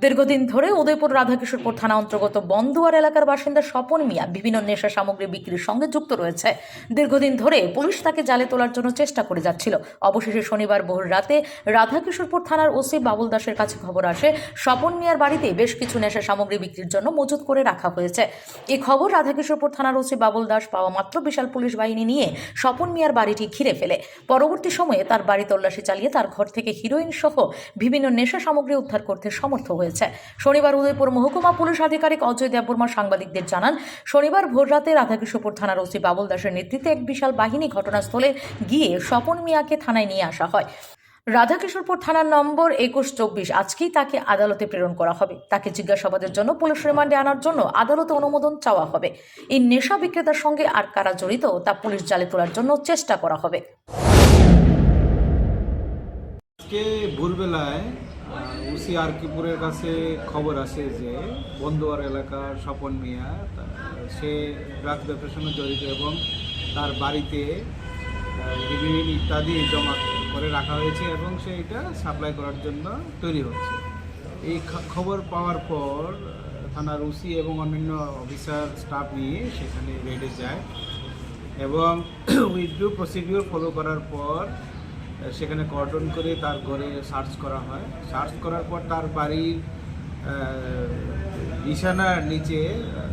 দীর্ঘদিন ধরে উদয়পুর রাধাকিশোরপুর থানা অন্তর্গত বন্দুয়ার এলাকার বাসিন্দা স্বপন মিয়া বিভিন্ন নেশা সামগ্রী বিক্রির সঙ্গে যুক্ত রয়েছে। দীর্ঘদিন ধরে পুলিশ তাকে জালে তোলার জন্য চেষ্টা করে যাচ্ছিল। অবশেষে শনিবার ভোর রাতে রাধাকিশোরপুর থানার ওসি বাবুল দাসের কাছে খবর আসে স্বপন মিয়ার বাড়িতে বেশ কিছু নেশা সামগ্রী বিক্রির জন্য মজুত করে রাখা হয়েছে। এই খবর রাধাকিশোরপুর থানার ওসি বাবুল দাস পাওয়া মাত্র বিশাল পুলিশ বাহিনী নিয়ে স্বপন মিয়ার বাড়িটি ঘিরে ফেলে। পরবর্তী সময়ে তার বাড়ি তল্লাশি চালিয়ে তার ঘর থেকে হিরোইন সহ বিভিন্ন নেশা সামগ্রী উদ্ধার করতে সমর্থ হয়েছে। শনিবার উদয়পুর মহকুমা পুলিশ আধিকারিক অজয় দেববর্মা সাংবাদিকদের জানান, শনিবার ভোররাতে রাধাকিশোরপুর থানার ওসি বাবুল দাসের নেতৃত্বে এক বিশাল বাহিনী ঘটনাস্থলে গিয়ে স্বপন মিয়াকে থানায় নিয়ে আসা হয়। রাধাকিশোরপুর থানার নম্বর 2124 আজকেই তাকে আদালতে প্রেরণ করা হবে। তাকে জিজ্ঞাসাবাদের জন্য পুলিশ রিমান্ডে আনার জন্য আদালতে অনুমোদন চাওয়া হবে। এই নেশা বিক্রেতার সঙ্গে আর কারা জড়িত তা পুলিশ জালে তোলার জন্য চেষ্টা করা হবে। আজকে ভোরবেলায় ওসি আরকিপুরের কাছে খবর আসে যে বন্দুয়ার এলাকার স্বপন মিয়া সে ড্রাগ ব্যবসার সঙ্গে জড়িত এবং তার বাড়িতে হিরোইন ইত্যাদি জমা করে রাখা হয়েছে এবং সে এটা সাপ্লাই করার জন্য তৈরি হচ্ছে। এই খবর পাওয়ার পর থানার ওসি এবং অন্যান্য অফিসার স্টাফ নিয়ে সেখানে রেডে যায় এবং উইথড্রু প্রসিডিওর ফলো করার পর সেখানে কর্ডন করে তার ঘরে সার্চ করা হয়। সার্চ করার পর তার বাড়ির বিছানার নিচে,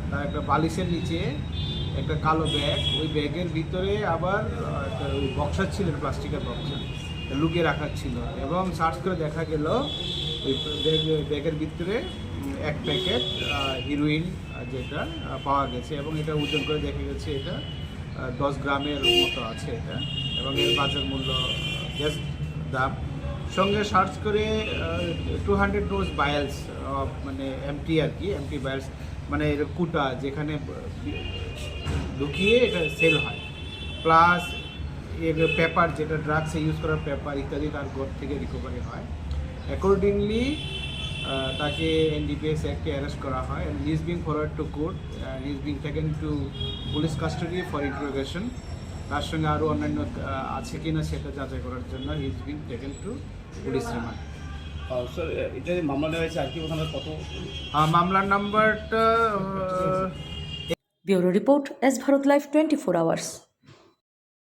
তার একটা বালিশের নিচে একটা কালো ব্যাগ, ওই ব্যাগের ভিতরে আবার একটা বক্সার ছিল, প্লাস্টিকের বক্সার লুকিয়ে রাখা ছিল এবং সার্চ করে দেখা গেল ওই ব্যাগের ভিতরে এক প্যাকেট হিরোইন যেটা পাওয়া গেছে এবং এটা ওজন করে দেখা গেছে এটা 10 গ্রামের মতো আছে এটা এবং এর বাজার মূল্য দাম। সঙ্গে সার্চ করে 200 ডোজ বায়ালস মানে এমটি আর কি, এমটি বায়ালস মানে এর কুটা যেখানে ঢুকিয়ে এটা সেল হয়, প্লাস এর পেপার যেটা ড্রাগসে ইউজ করার পেপার ইত্যাদি তার ঘর থেকে রিকভারি হয়। অ্যাকর্ডিংলি তাকে NDPS অ্যাক্টে অ্যারেস্ট করা হয় and he is being forwarded to court and he is being taken to police custody for interrogation. তার সঙ্গে আরও অন্যান্য আছে কিনা সেটা যাচাই করার জন্য he is being taken to police remand. Sir, এটা মামলা নেওয়া হয়েছে আর কি ওখানে কত মামলার নাম্বারটা bureau report, S Bharat live 24 hours.